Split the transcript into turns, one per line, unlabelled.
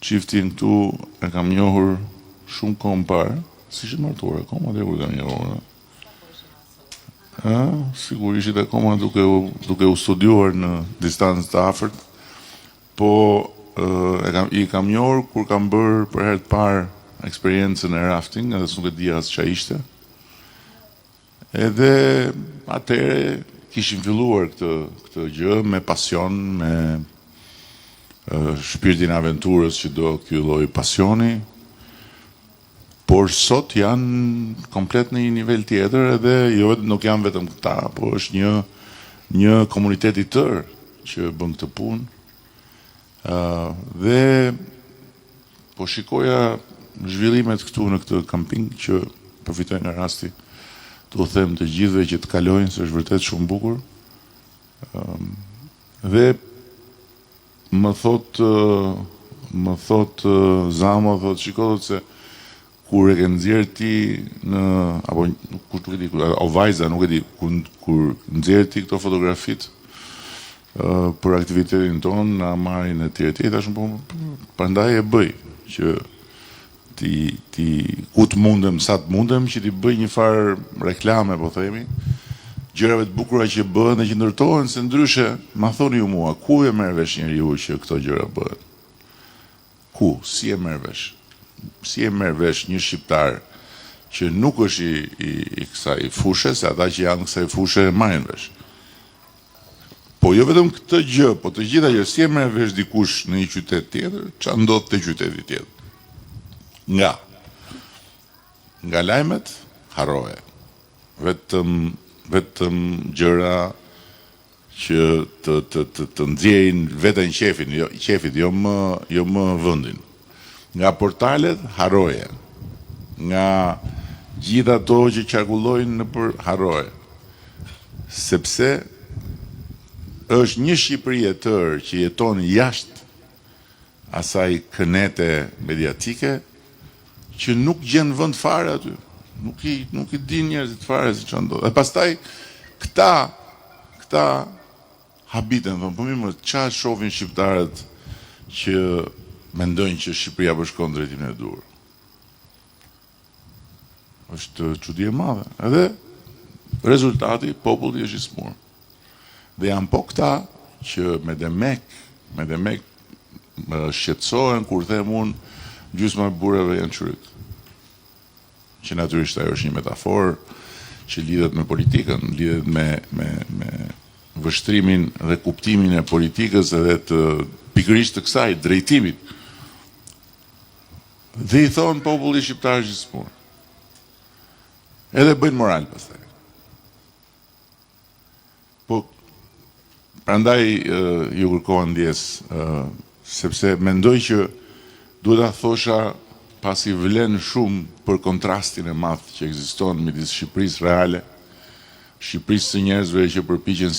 Çiftin këtu e kam njohur shumë kohë më parë, si ishte martuar akoma dhe kur kam njohur. Sigurisht ishte akoma duke u studiuar në distancë të afërt, po i kam njohur kur kam bërë për herë të parë eksperiencën e rafting, edhe s'nuk e dija as çfarë ishte. Edhe atëherë kishim filluar këtë gjë me pasion, me shpirtin aventurës që do ky lloj pasioni, por sot janë komplet në një nivel tjetër edhe nuk janë vetëm këta, po është një komunitet i tërë që bën këtë punë. Dhe po shikoja zhvillimet këtu në këtë kamping që përfitoj nga rasti të u them të gjithëve që të kalojnë, se është vërtet shumë bukur. Dhe më thot Zamo, shiko se kur e ke nxjerr ti apo nuk e di, o vajza, nuk e di, kur nxjerr ti këto fotografitë për aktivitetin ton, na marrin e tjerë, tash po prandaj e bëj që ti ku të mundem, sa të mundem, që ti bëj një farë reklame, po themi, gjërave të bukura që bëhen dhe që ndërtohen, se ndryshe, ma thoni ju mua, ku e merr vesh njeriu që këto gjëra bëhen? Ku? Si e merr vesh? Si e merr vesh një shqiptar që nuk është i kësaj fushë, se ata që janë kësaj fushë e marrin vesh. Po jo vetëm këtë gjë, po të gjitha gjë, si e merr vesh dikush në një qytet tjetër, ç'a ndodh te qyteti tjetër. Nga lajmet, harroje. Vetëm gjëra që të nxjerrin veten qefit, jo më vendin. Nga portalet, harroje. Nga gjitha ato që qarkullojnë nëpër, harroje. Sepse është një Shqipëri e tërë që jeton jashtë asaj kënete mediatike, që nuk gjen vend fare aty. Nuk i din njerëzit fare si çfarë ndodh. E pastaj këta habiten, po mirë, çfarë shohin shqiptarët që mendojnë që Shqipëria po shkon drejtimin e dur. Është çudi e madhe. Edhe rezultati, populli është i smur. Dhe janë po këta që me demek shqetësohen kur them unë gjysma e burrave janë çuryk. Që natyrisht ajo është një metaforë që lidhet me politikën, lidhet me vështrimin dhe kuptimin e politikës edhe të pikërisht të kësaj, drejtimit. Dhe i thonë populli shqiptar që smur. Edhe bëjnë moral pastaj. Po prandaj ju kërkova ndjes, sepse mendoj që duhet ta thosha pasi vlen shumë për kontrastin e madh që ekziston midis Shqipërisë reale, Shqipërisë së njerëzve që përpiqen